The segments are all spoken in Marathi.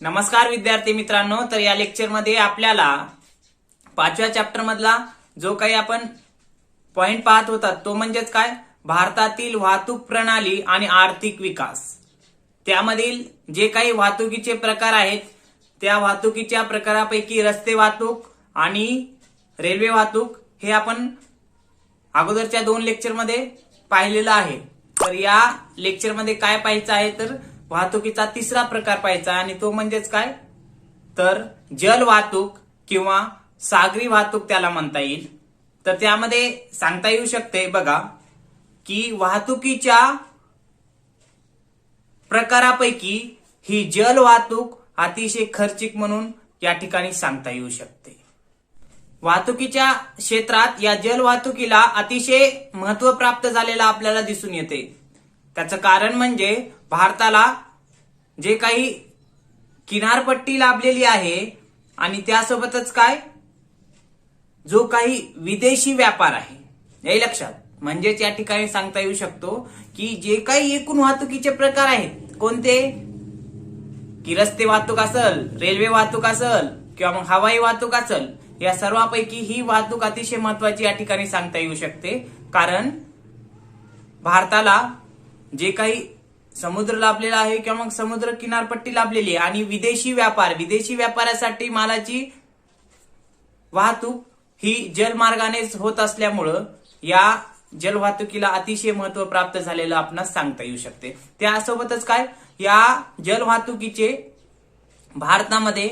नमस्कार विद्यार्थी मित्रांनो, तर या लेक्चर मध्ये आपल्याला 5व्या चॅप्टर मधला जो काही आपण पॉइंट पाहत होता तो म्हणजेच काय, भारतातील वाहतूक प्रणाली आणि आर्थिक विकास. त्यामधील जे काही वाहतुकीचे प्रकार आहेत त्या वाहतुकीच्या प्रकारापैकी रस्ते वाहतूक आणि रेल्वे वाहतूक हे आपण अगोदरच्या 2 लेक्चर मध्ये पाहिलेलं आहे. तर या लेक्चर मध्ये काय पाहायचं आहे, तर वाहतुकीचा 3रा प्रकार पाहायचा आणि तो म्हणजेच काय, तर जल वाहतूक किंवा सागरी वाहतूक त्याला म्हणता येईल. तर त्यामध्ये सांगता येऊ शकते बघा की वाहतुकीच्या प्रकारापैकी ही जल वाहतूक अतिशय खर्चिक म्हणून या ठिकाणी सांगता येऊ शकते. वाहतुकीच्या क्षेत्रात या जल वाहतुकीला अतिशय महत्व प्राप्त झालेलं आपल्याला दिसून येते. त्याचं कारण म्हणजे भारताला जे काही किनारपट्टी लाभलेली आहे आणि त्यासोबतच काय, जो काही विदेशी व्यापार आहे, हे लक्षात. म्हणजेच या ठिकाणी सांगता येऊ शकतो की जे काही एकूण वाहतुकीचे प्रकार आहेत कोणते, की रस्ते वाहतूक असेल, रेल्वे वाहतूक असेल किंवा मग हवाई वाहतूक असेल, या सर्वांपैकी ही वाहतूक अतिशय महत्वाची या ठिकाणी सांगता येऊ शकते. कारण भारताला जे काही समुद्र लाभलेला आहे किंवा मग समुद्र किनारपट्टी लाभलेली आहे आणि विदेशी व्यापारासाठी मालाची वाहतूक ही जलमार्गानेच होत असल्यामुळं या जल वाहतुकीला अतिशय महत्व प्राप्त झालेलं आपणास सांगता येऊ शकते. त्यासोबतच काय, या जल वाहतुकीचे भारतामध्ये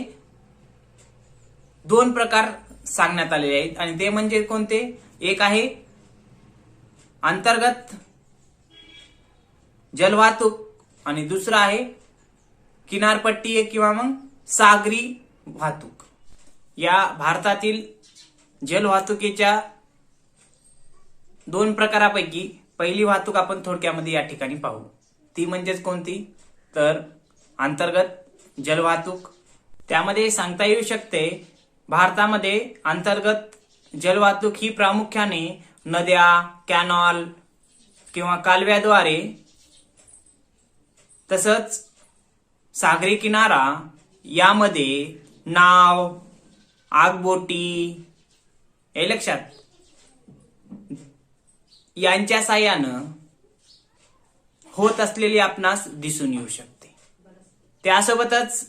2 प्रकार सांगण्यात आलेले आहेत आणि ते म्हणजे कोणते, एक आहे अंतर्गत जलवाहतूक आणि दुसरा आहे किनारपट्टी किंवा मग सागरी वाहतूक. या भारतातील जलवाहतुकीच्या 2 प्रकारापैकी पहिली वाहतूक आपण थोडक्यामध्ये या ठिकाणी पाहू. ती म्हणजेच कोणती, तर अंतर्गत जलवाहतूक. त्यामध्ये सांगता येऊ शकते भारतामध्ये अंतर्गत जलवाहतूक ही प्रामुख्याने नद्या, कॅनॉल किंवा कालव्याद्वारे, तसंच सागरी किनारा यामध्ये नाव, आगबोटी, हे लक्षात, यांच्या साहाय्यानं होत असलेली आपणास दिसून येऊ शकते. त्यासोबतच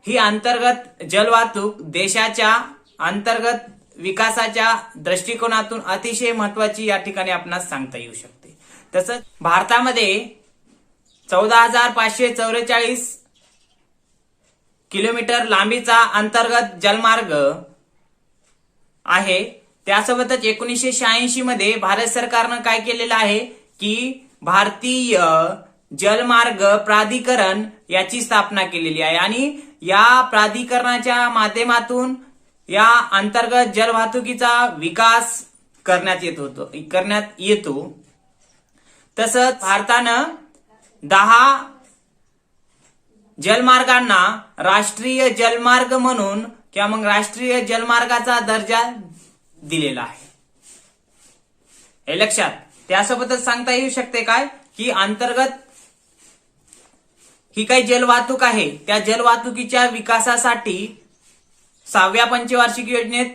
ही अंतर्गत जलवाहतूक देशाच्या अंतर्गत विकासाच्या दृष्टिकोनातून अतिशय महत्वाची या ठिकाणी आपणास सांगता येऊ शकते. तसंच भारतामध्ये 14,544 किलोमीटर लांबीचा अंतर्गत जलमार्ग आहे. त्यासोबतच 1986 मध्ये भारत सरकारनं काय केलेलं आहे की भारतीय जलमार्ग प्राधिकरण याची स्थापना केलेली आहे आणि या प्राधिकरणाच्या माध्यमातून या अंतर्गत जलवाहतुकीचा विकास करण्यात येतो. तसंच भारतानं 10 जलमार्गांना राष्ट्रीय जलमार्ग म्हणून किंवा मग राष्ट्रीय जलमार्गाचा दर्जा दिलेला आहे, हे लक्षात. त्यासोबतच सांगता येऊ शकते काय, की अंतर्गत ही काही जलवाहतूक आहे त्या जलवाहतुकीच्या विकासासाठी 6व्या पंचवार्षिक योजनेत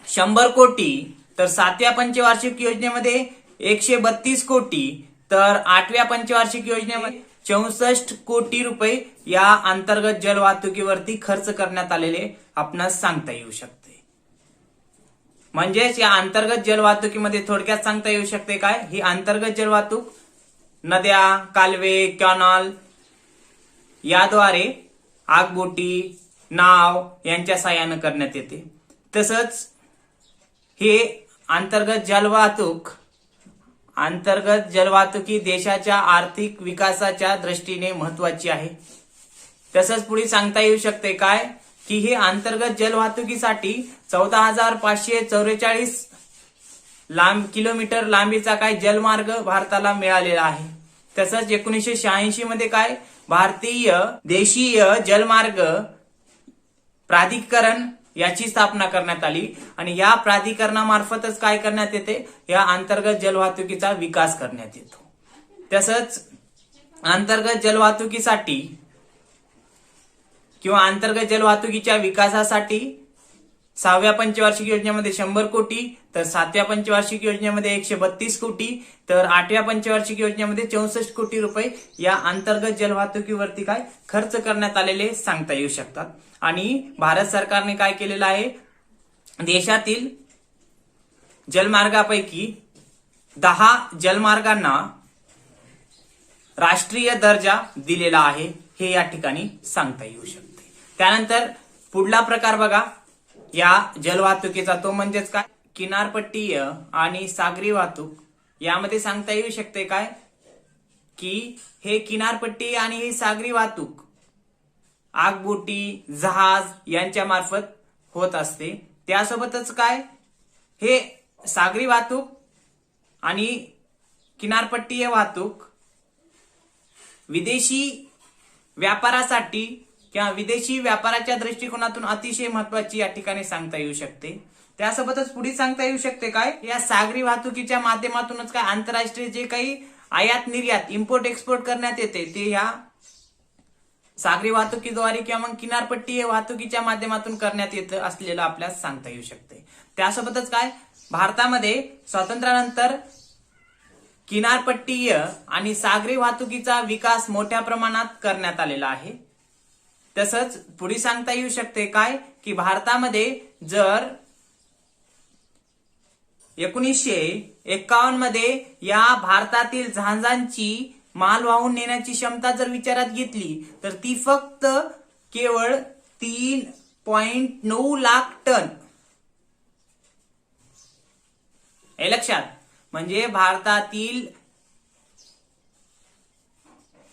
100 कोटी, तर 7व्या पंचवार्षिक योजनेमध्ये 132 कोटी, तर 8व्या पंचवार्षिक योजनेमध्ये 64 कोटी रुपये या अंतर्गत जलवाहतुकीवरती खर्च करण्यात आलेले आपणास सांगता येऊ शकते. म्हणजेच या अंतर्गत जलवाहतुकीमध्ये थोडक्यात सांगता येऊ शकते काय, ही अंतर्गत जलवाहतूक नद्या, कालवे, कॅनॉल याद्वारे आगबोटी, नाव यांच्या साहाय्याने करण्यात येते. तसंच हे अंतर्गत जलवाहतूक देशाच्या आर्थिक विकासाच्या दृष्टीने महत्वाची आहे. तसंच पुढे सांगता येऊ शकते काय, की हे अंतर्गत जलवाहतुकीसाठी 14,544 किलोमीटर लांबीचा काय जलमार्ग भारताला मिळालेला आहे. तसंच 1986 मध्ये काय, भारतीय देशीय जलमार्ग प्राधिकरण याची स्थापना करण्यात आली आणि या प्राधिकरणामार्फतच काय करण्यात येते, या अंतर्गत जलवाहतुकीचा विकास करण्यात येतो. तसंच अंतर्गत जलवाहतुकीसाठी किंवा अंतर्गत जलवाहतुकीच्या विकासासाठी 6व्या पंचवार्षिक योजनेमध्ये 100 कोटी, तर 7व्या पंचवार्षिक योजनेमध्ये 132 कोटी, तर 8व्या पंचवार्षिक योजनेमध्ये 64 कोटी रुपये या अंतर्गत जलवाहतुकीवरती काय खर्च करण्यात आलेले सांगता येऊ शकतात. आणि भारत सरकारने काय केलेलं आहे, देशातील जलमार्गापैकी 10 जलमार्गांना राष्ट्रीय दर्जा दिलेला आहे, हे या ठिकाणी सांगता येऊ शकते. त्यानंतर पुढला प्रकार बघा या जलवाहतुकीचा, तो म्हणजेच काय किनारपट्टीय आणि सागरी वाहतूक. यामध्ये सांगता येऊ शकते काय की हे किनारपट्टी आणि ही सागरी वाहतूक आगबोटी, जहाज यांच्या मार्फत होत असते. त्यासोबतच काय हे सागरी वाहतूक आणि किनारपट्टीय वाहतूक विदेशी व्यापारासाठी किंवा विदेशी व्यापाराच्या दृष्टिकोनातून अतिशय महत्वाची या ठिकाणी सांगता येऊ शकते. त्यासोबतच पुढे सांगता येऊ शकते काय या सागरी वाहतुकीच्या माध्यमातूनच काय आंतरराष्ट्रीय जे काही आयात निर्यात इम्पोर्ट एक्सपोर्ट करण्यात येते ते ह्या सागरी वाहतुकीद्वारे किंवा मग किनारपट्टी वाहतुकीच्या माध्यमातून करण्यात येत असलेलं आपल्याला सांगता येऊ शकते. त्यासोबतच काय भारतामध्ये स्वातंत्र्यानंतर किनारपट्टीय आणि सागरी वाहतुकीचा विकास मोठ्या प्रमाणात करण्यात आलेला आहे. तसंच पुढे सांगता येऊ शकते काय की भारतामध्ये जर 1951 मध्ये या भारतातील जहाजांची माल वाहून नेण्याची क्षमता जर विचारात घेतली तर ती फक्त केवळ 3.9 लाख टन. हे लक्षात, म्हणजे भारतातील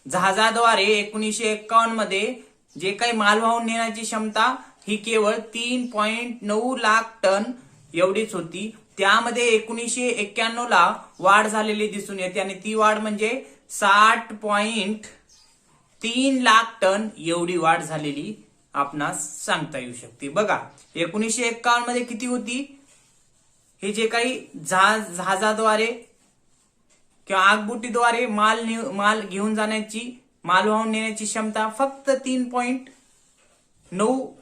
जहाजाद्वारे 1951 मध्ये जे काही माल वाहून नेण्याची क्षमता ही केवळ 3.9 लाख टन एवढीच होती. त्यामध्ये 1991 ला वाढ झालेली दिसून येते आणि ती वाढ म्हणजे 60.3 लाख टन एवढी वाढ झालेली आपणास सांगता येऊ शकते. बघा 1951 मध्ये किती होती, हे जे काही जहाजाद्वारे किंवा आगबोटीद्वारे माल घेऊन जाण्याची माल वाहून नेण्याची क्षमता फक्त 3.9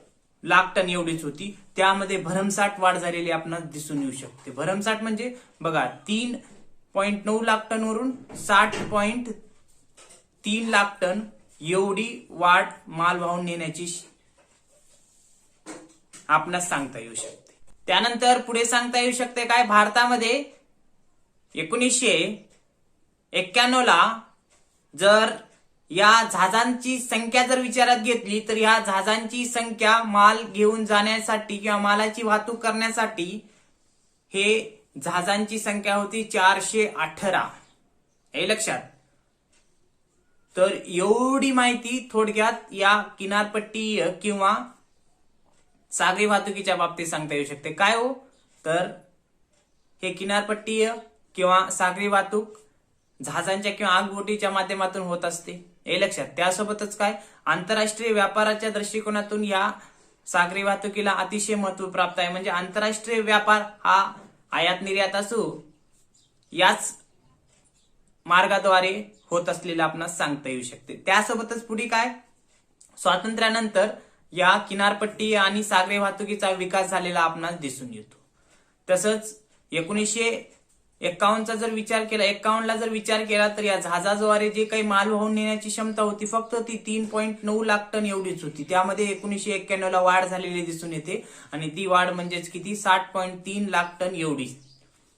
लाख टन एवढीच होती. त्यामध्ये भरमसाठ वाढ झालेली आपणास दिसून येऊ शकते. भरमसाठ म्हणजे बघा 3.9 लाख टन वरून 60.3 लाख टन एवढी वाढ माल वाहून नेण्याची आपणास सांगता येऊ शकते. त्यानंतर पुढे सांगता येऊ शकते काय भारतामध्ये 1991 ला जर या जहाजांची संख्या जर विचारात घेतली तर या जहाजांची संख्या माल घेऊन जाण्यासाठी किंवा मालाची वाहतूक करण्यासाठी हे जहाजांची संख्या होती 418. हे लक्षात. तर एवढी माहिती थोडक्यात या किनारपट्टीय किंवा सागरी वाहतुकीच्या बाबतीत सांगता येऊ शकते. काय हो, तर हे किनारपट्टीय किंवा सागरी वाहतूक जहाजांच्या किंवा आगबोटीच्या माध्यमातून होत असते. हे लक्षात. त्यासोबतच काय आंतरराष्ट्रीय व्यापाराच्या दृष्टिकोनातून या सागरी वाहतुकीला अतिशय महत्व प्राप्त आहे. म्हणजे आंतरराष्ट्रीय व्यापार हा आयात निर्यात असो याच मार्गाद्वारे होत असलेला आपणास सांगता येऊ शकते. त्यासोबतच पुढे काय स्वातंत्र्यानंतर या किनारपट्टी आणि सागरी वाहतुकीचा विकास झालेला आपणास दिसून येतो. तसंच 1951 चा जर विचार केला 51 ला जर विचार केला तर या जहाजाद्वारे जे काही माल वाहून नेण्याची क्षमता होती फक्त ती 3.9 लाख टन एवढीच होती. त्यामध्ये 1991 ला वाढ झालेली दिसून येते आणि ती वाढ म्हणजेच किती 60.3 लाख टन एवढी.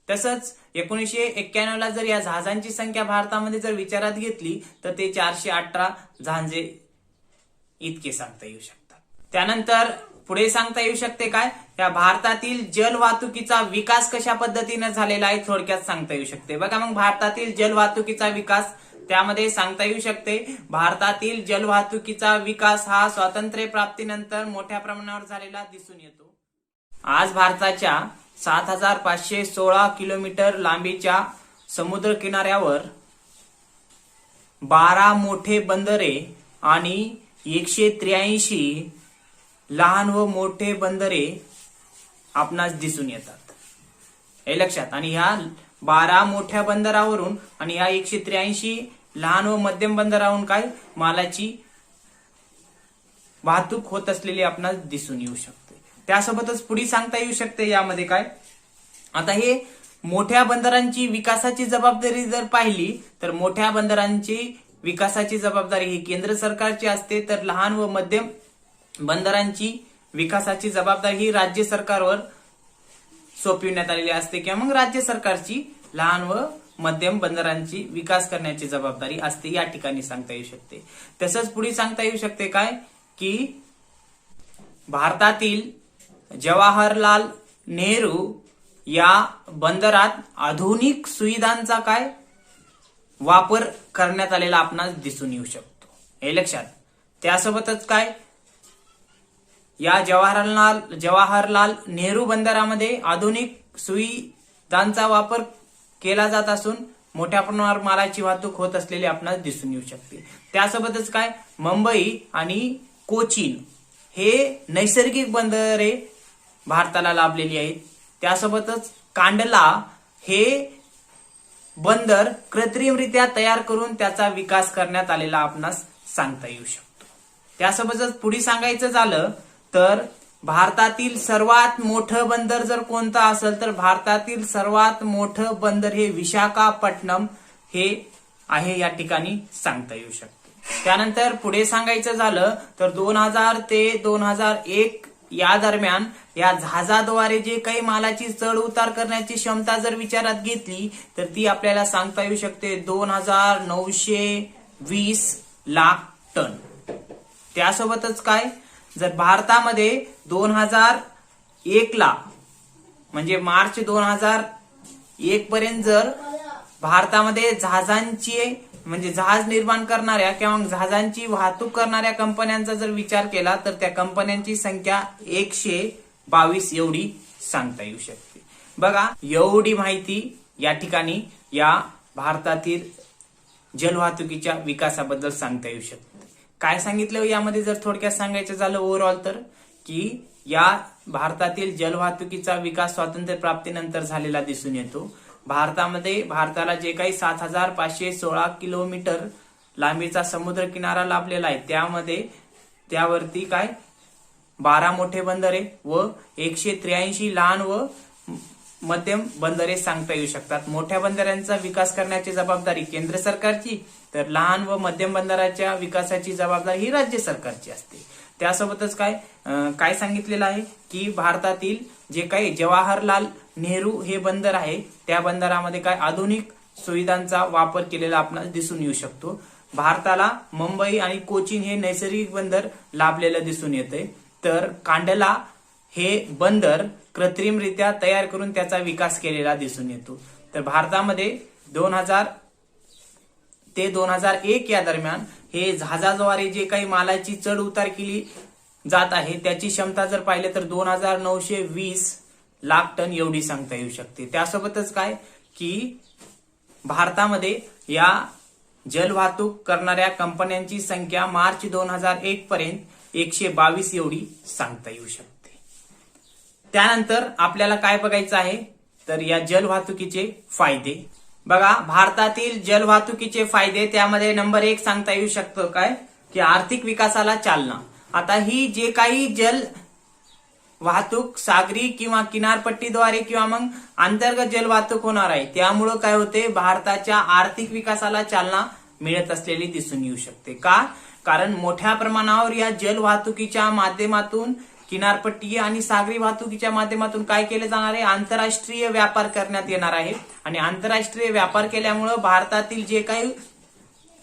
तसंच 1991 ला जर या जहाजांची संख्या भारतामध्ये जर विचारात घेतली तर ते 418 जहाजे इतके सांगता येऊ शकतात. त्यानंतर पुढे सांगता येऊ शकते काय या भारतातील जल वाहतुकीचा विकास कशा पद्धतीने झालेला आहे थोडक्यात सांगता येऊ शकते. बघा मग भारतातील जल वाहतुकीचा विकास त्यामध्ये सांगता येऊ शकते भारतातील जल वाहतुकीचा विकास हा स्वातंत्र्य प्राप्तीनंतर मोठ्या प्रमाणावर झालेला दिसून येतो. आज भारताच्या 7516 किलोमीटर लांबीच्या समुद्र किनाऱ्यावर 12 मोठे बंदरे आणि 183 लहान व मोठे बंदरे आपणास दिसून येतात. हे लक्षात. आणि ह्या 12 मोठ्या बंदरावरून आणि ह्या 183 लहान व मध्यम बंदरावरून काय मालाची वाहतूक होत असलेली आपणास दिसून येऊ शकते. त्यासोबतच पुढे सांगता येऊ शकते यामध्ये काय, आता हे मोठ्या बंदरांची विकासाची जबाबदारी जर पाहिली तर मोठ्या बंदरांची विकासाची जबाबदारी ही केंद्र सरकारची असते, तर लहान व मध्यम बंदरांची विकासाची जबाबदारी ही राज्य सरकारवर सोपविण्यात आलेली असते किंवा मग राज्य सरकारची लहान व मध्यम बंदरांची विकास करण्याची जबाबदारी असते या ठिकाणी सांगता येऊ शकते. तसंच पुढे सांगता येऊ शकते काय की भारतातील जवाहरलाल नेहरू या बंदरात आधुनिक सुविधांचा काय वापर करण्यात आलेला आपणास दिसून येऊ शकतो, हे लक्षात. त्यासोबतच काय या जवाहरलाल नेहरू बंदरामध्ये आधुनिक सुविधांचा वापर केला जात असून मोठ्या प्रमाणावर मालाची वाहतूक होत असलेली आपणास दिसून येऊ शकते. त्यासोबतच काय मुंबई आणि कोचीन हे नैसर्गिक बंदरे भारताला लाभलेली आहेत. त्यासोबतच कांडला हे बंदर कृत्रिमरित्या तयार करून त्याचा विकास करण्यात आलेला आपणास सांगता येऊ शकतो. त्यासोबतच पुढे सांगायचं झालं तर भारतातील सर्वात मोठं बंदर जर कोणतं असेल तर भारतातील सर्वात मोठं बंदर हे विशाखापट्टणम हे आहे या ठिकाणी सांगता येऊ शकते. त्यानंतर पुढे सांगायचं झालं तर 2000 ते 2001 या दरम्यान या जहाजाद्वारे जे काही मालाची चढ उतार करण्याची क्षमता जर विचारात घेतली तर ती आपल्याला सांगता येऊ शकते 2920 लाख टन. त्यासोबतच काय जर भारतामध्ये 2001 ला म्हणजे मार्च 2001 पर्यंत जर भारतामध्ये जहाजांची म्हणजे जहाज निर्माण करणाऱ्या किंवा जहाजांची वाहतूक करणाऱ्या कंपन्यांचा जर विचार केला तर त्या कंपन्यांची संख्या 122 एवढी सांगता येऊ शकते. बघा एवढी माहिती या ठिकाणी या भारतातील जलवाहतुकीच्या विकासाबद्दल सांगता येऊ शकते. काय सांगितलं यामध्ये जर थोडक्यात सांगायचं झालं ओव्हरऑल तर की या भारतातील जलवाहतुकीचा विकास स्वातंत्र्य प्राप्तीनंतर झालेला दिसून येतो. भारताला जे काही 7516 किलोमीटर लांबीचा समुद्र किनारा लाभलेला आहे त्यावरती काय 12 मोठे बंदरे व 183 लहान व मध्यम बंदरे सांगता येऊ शकतात. मोठ्या बंदरांचा विकास करण्याची जबाबदारी केंद्र सरकारची तर लहान व मध्यम बंदराच्या विकासाची जबाबदारी ही राज्य सरकारची असते. त्यासोबतच काय सांगितलेलं आहे की भारतातील जे काही जवाहरलाल नेहरू हे बंदर आहे त्या बंदरामध्ये काय आधुनिक सुविधांचा वापर केलेला आपल्याला दिसून येऊ शकतो. भारताला मुंबई आणि कोचीन हे नैसर्गिक बंदर लाभलेलं दिसून येते, तर कांडला हे बंदर कृत्रिमरित्या तयार करून त्याचा विकास केलेला दिसून येतो. तर भारतामध्ये 2000 ते 2001 या दरम्यान हे जहाजाद्वारे जे काही मालाची चढ उतार केली जात आहे त्याची क्षमता जर पाहिलं तर 2920 लाख टन एवढी सांगता येऊ शकते. त्यासोबतच काय की भारतामध्ये या जलवाहतूक करणाऱ्या कंपन्यांची संख्या मार्च 2001 पर्यंत 122 एवढी सांगता येऊ शकते. त्यानंतर आपल्याला काय बघायचं आहे तर या जलवाहतुकीचे फायदे. बघा भारतातील जलवाहतुकीचे फायदे त्यामध्ये नंबर 1 सांगता येऊ शकतो काय की आर्थिक विकासाला चालना. आता ही जे काही जल वाहतूक सागरी किंवा किनारपट्टीद्वारे किंवा मग अंतर्गत जल वाहतूक होणार आहे त्यामुळं काय होते भारताच्या आर्थिक विकासाला चालना मिळत असलेली दिसून येऊ शकते. का कारण मोठ्या प्रमाणावर या जल वाहतुकीच्या माध्यमातून किनारपट्टी आणि सागरी वाहतुकीच्या माध्यमातून काय केले जाणार आहे आंतरराष्ट्रीय व्यापार करण्यात येणार आहे आणि आंतरराष्ट्रीय व्यापार केल्यामुळे भारतातील जे काही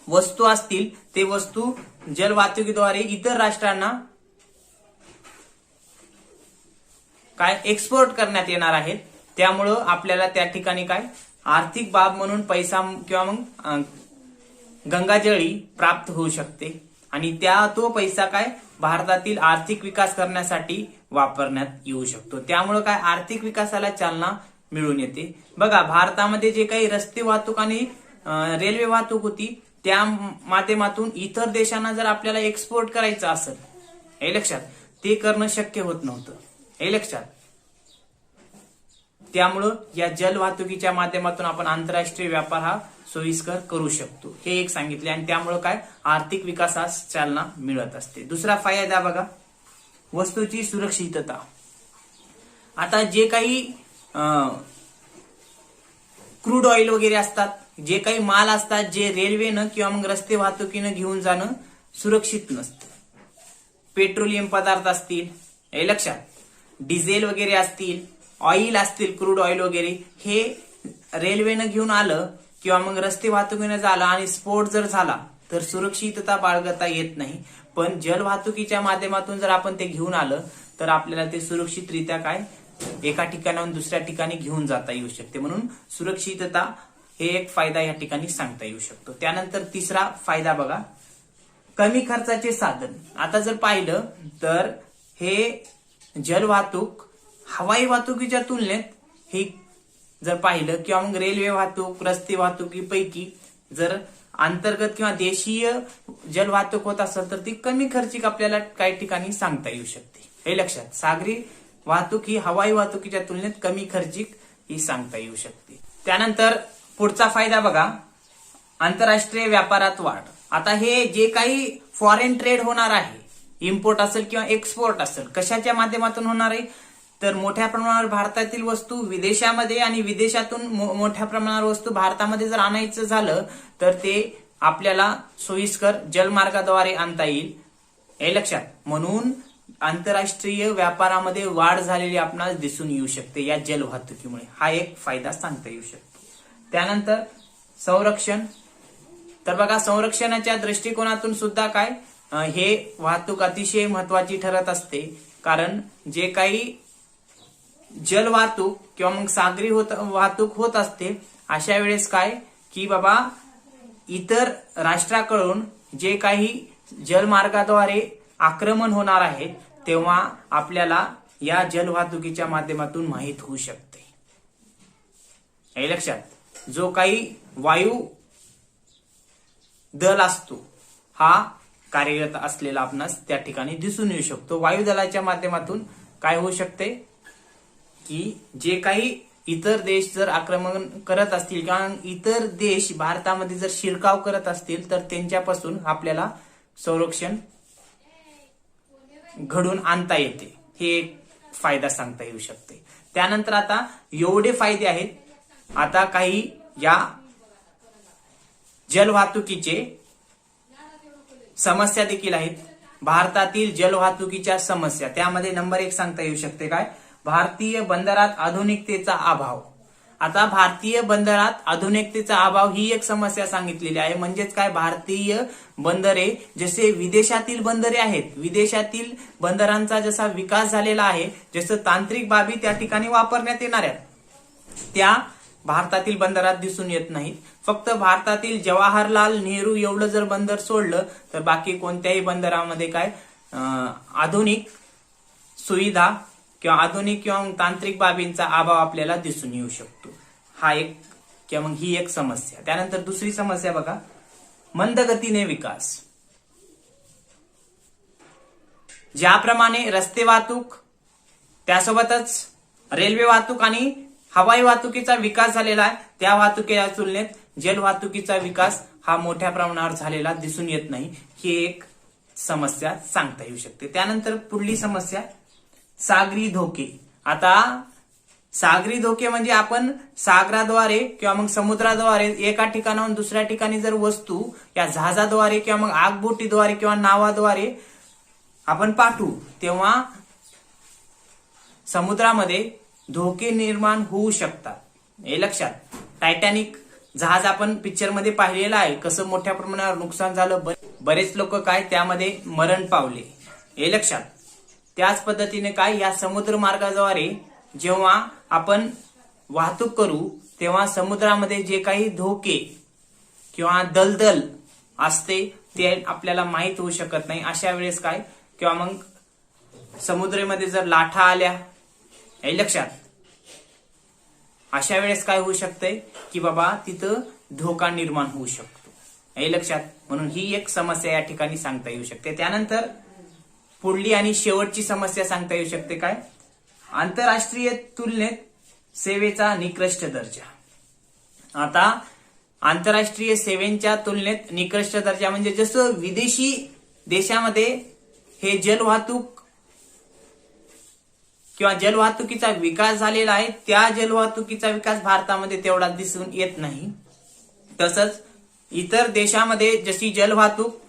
वस्तू असतील ते वस्तू जल वाहतुकीद्वारे इतर राष्ट्रांना काय एक्सपोर्ट करण्यात येणार आहेत. त्यामुळं आपल्याला त्या ठिकाणी काय आर्थिक बाब म्हणून पैसा किंवा मग गंगाजळी प्राप्त होऊ शकते आणि तो पैसा काय भारतातील आर्थिक विकास करण्यासाठी वापरण्यात येऊ शकतो. त्यामुळे काय आर्थिक विकासाला चालना मिळून येते. बघा भारतामध्ये जे काही रस्ते वाहतूक आणि रेल्वे वाहतूक होती त्या माध्यमातून इतर देशांना जर आपल्याला एक्सपोर्ट करायचं असेल हे लक्षात ते करणं शक्य होत नव्हतं हे लक्षात. त्यामुळं या जल वाहतुकीच्या माध्यमातून आपण आंतरराष्ट्रीय व्यापार हा सोयीस्कर करू शकतो, हे एक सांगितले. आणि त्यामुळे काय आर्थिक विकासास चालना मिळत असते. दुसरा फायदा बघा, वस्तूची सुरक्षितता. आता जे काही क्रूड ऑइल वगैरे असतात, जे काही माल असतात, जे रेल्वेनं किंवा मग रस्ते वाहतुकीनं घेऊन जाणं सुरक्षित नसतं. पेट्रोलियम पदार्थ असतील, हे लक्षात, डिझेल वगैरे असतील, ऑइल असतील, क्रूड ऑइल वगैरे, हे रेल्वेनं घेऊन आलं किंवा मग रस्ते वाहतुकीनं झालं आणि स्फोट जर झाला तर सुरक्षितता बाळगता येत नाही. पण जल वाहतुकीच्या माध्यमातून जर आपण ते घेऊन आलं तर आपल्याला ते सुरक्षितरित्या काय एका ठिकाणाहून दुसऱ्या ठिकाणी घेऊन जाता येऊ शकते. म्हणून सुरक्षितता हे एक फायदा या ठिकाणी सांगता येऊ शकतो. त्यानंतर तिसरा फायदा बघा, कमी खर्चाचे साधन. आता जर पाहिलं तर हे जल वाहतूक हवाई वाहतुकीच्या तुलनेत हे जर पाहिलं किंवा मग रेल्वे वाहतूक, रस्ते वाहतुकीपैकी जर अंतर्गत किंवा देशीय जल वाहतूक होत असेल तर ती कमी खर्चिक आपल्याला काही ठिकाणी सांगता येऊ शकते. हे लक्षात, सागरी वाहतूक ही हवाई वाहतुकीच्या तुलनेत कमी खर्चिक ही सांगता येऊ शकते. त्यानंतर पुढचा फायदा बघा, आंतरराष्ट्रीय व्यापारात वाढ. आता हे जे काही फॉरेन ट्रेड होणार आहे, इम्पोर्ट असेल किंवा एक्सपोर्ट असेल, कशाच्या माध्यमातून होणार आहे तर मोठ्या प्रमाणावर भारतातील वस्तू विदेशामध्ये आणि विदेशातून मोठ्या प्रमाणावर वस्तू भारतामध्ये जर आणायचं झालं तर ते आपल्याला सोयीस्कर जलमार्गाद्वारे आणता येईल. हे लक्षात, म्हणून आंतरराष्ट्रीय व्यापारामध्ये वाढ झालेली आपणास दिसून येऊ शकते या जल वाहतुकीमुळे. हा एक फायदा सांगता येऊ शकतो. त्यानंतर संरक्षण. तर बघा, संरक्षणाच्या दृष्टिकोनातून सुद्धा काय हे वाहतूक अतिशय महत्वाची ठरत असते. कारण जे काही जल वाहतूक किंवा मग सागरी वाहतूक होत असते अशा वेळेस काय की बाबा इतर राष्ट्राकडून जे काही जलमार्गाद्वारे आक्रमण होणार आहे तेव्हा आपल्याला या जल वाहतुकीच्या माध्यमातून माहीत होऊ शकते. हे लक्षात, जो काही वायू दल असतो हा कार्यरत असलेला आपणास त्या ठिकाणी दिसून येऊ शकतो. वायुदलाच्या माध्यमातून काय होऊ शकते की जे काही इतर देश जर आक्रमण करत असतील किंवा इतर देश भारतामध्ये जर शिरकाव करत असतील तर त्यांच्यापासून आपल्याला संरक्षण घडून आणता येते. हे एक फायदा सांगता येऊ शकते. त्यानंतर आता एवढे फायदे आहेत. आता काही या जल वाहतुकीचे समस्या देखील आहेत. भारतातील जल वाहतुकीच्या समस्या, त्यामध्ये नंबर 1 सांगता येऊ शकते काय, भारतीय बंदरात आधुनिकतेचा अभाव. आता भारतीय बंदरात आधुनिकतेचा अभाव ही एक समस्या सांगितलेली आहे. म्हणजेच काय, भारतीय बंदरे जसे विदेशातील बंदरे आहेत, विदेशातील बंदरांचा जसा विकास झालेला आहे, जसं तांत्रिक बाबी त्या ठिकाणी वापरण्यात येणार आहेत त्या भारतातील बंदरात दिसून येत नाहीत. फक्त भारतातील जवाहरलाल नेहरू एवढं जर बंदर सोडलं तर बाकी कोणत्याही बंदरामध्ये काय आधुनिक सुविधा किंवा आधुनिक किंवा तांत्रिक बाबींचा अभाव आपल्याला दिसून येऊ शकतो. हा एक किंवा मग ही एक समस्या. त्यानंतर दुसरी समस्या बघा, मंद गतीने विकास. ज्याप्रमाणे रस्ते वाहतूक त्यासोबतच रेल्वे वाहतूक आणि हवाई वाहतुकीचा विकास झालेला आहे, त्या वाहतुकीच्या तुलनेत जल वाहतुकीचा विकास हा मोठ्या प्रमाणावर झालेला दिसून येत नाही. ही एक समस्या सांगता येऊ शकते. त्यानंतर पुढली समस्या, सागरी धोके. आता सागरी धोके म्हणजे आपण सागराद्वारे किंवा मग समुद्राद्वारे एका ठिकाणाहून दुसऱ्या ठिकाणी जर वस्तू या जहाजाद्वारे किंवा मग आगबोटीद्वारे किंवा नावाद्वारे आपण पाठवू तेव्हा समुद्रामध्ये धोके निर्माण होऊ शकतात. हे लक्षात, टायटॅनिक जहाज आपण पिक्चर मध्ये पाहिलेलं आहे, कसं मोठ्या प्रमाणावर नुकसान झालं, बरेच लोक काय त्यामध्ये मरण पावले. हे लक्षात. त्याच पद्धतीने काय या समुद्र मार्गाद्वारे जेव्हा आपण वाहतूक करू तेव्हा समुद्रामध्ये जे काही धोके किंवा दलदल असते ते आपल्याला माहीत होऊ शकत नाही. अशा वेळेस काय किंवा मग समुद्रामध्ये जर लाटा आल्या, हे लक्षात, अशा वेळेस काय होऊ शकतंय की बाबा तिथं धोका निर्माण होऊ शकतो. हे लक्षात, म्हणून ही एक समस्या या ठिकाणी सांगता येऊ शकते. त्यानंतर पुढली आणि शेवटची समस्या सांगता येऊ शकते काय, आंतरराष्ट्रीय तुलनेत सेवेचा निकृष्ट दर्जा. आता आंतरराष्ट्रीय सेवेच्या तुलनेत निकृष्ट दर्जा म्हणजे जसं विदेशी देशामध्ये हे जलवाहतूक किंवा जलवाहतुकीचा विकास झालेला आहे, त्या जलवाहतुकीचा विकास भारतामध्ये तेवढा दिसून येत नाही. तसंच इतर देशामध्ये जशी जलवाहतूक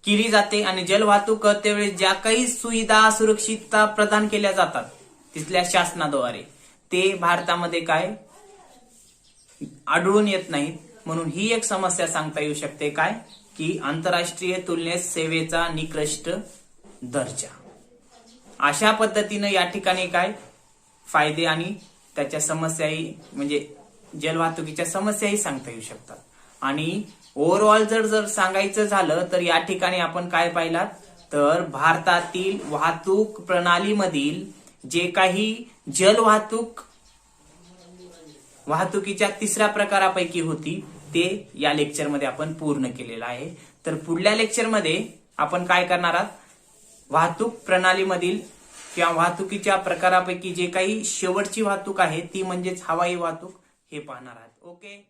केली जाते आणि जलवाहतूक करते वेळी ज्या काही सुविधा सुरक्षितता प्रदान केल्या जातात तिथल्या शासनाद्वारे, ते भारतामध्ये काय आढळून येत नाहीत. म्हणून ही एक समस्या सांगता येऊ शकते, काय की आंतरराष्ट्रीय तुलनेत सेवेचा निकृष्ट दर्जा. अशा पद्धतीनं या ठिकाणी काय फायदे आणि त्याच्या समस्याही म्हणजे जलवाहतुकीच्या समस्याही सांगता येऊ शकतात. आणि ओव्हरऑल जर सांगायचं झालं तर या ठिकाणी आपण काय पाहिलात तर भारतातील वाहतूक प्रणालीमधील जे काही वाहतुकीच्या तिसऱ्या प्रकारापैकी होती ते या लेक्चरमध्ये आपण पूर्ण केलेलं आहे. तर पुढल्या लेक्चरमध्ये आपण काय करणार आहात, वाहतूक प्रणालीमधील किंवा वाहतुकीच्या प्रकारापैकी जे काही शेवटची वाहतूक आहे ती म्हणजेच हवाई वाहतूक हे पाहणार आहात. ओके.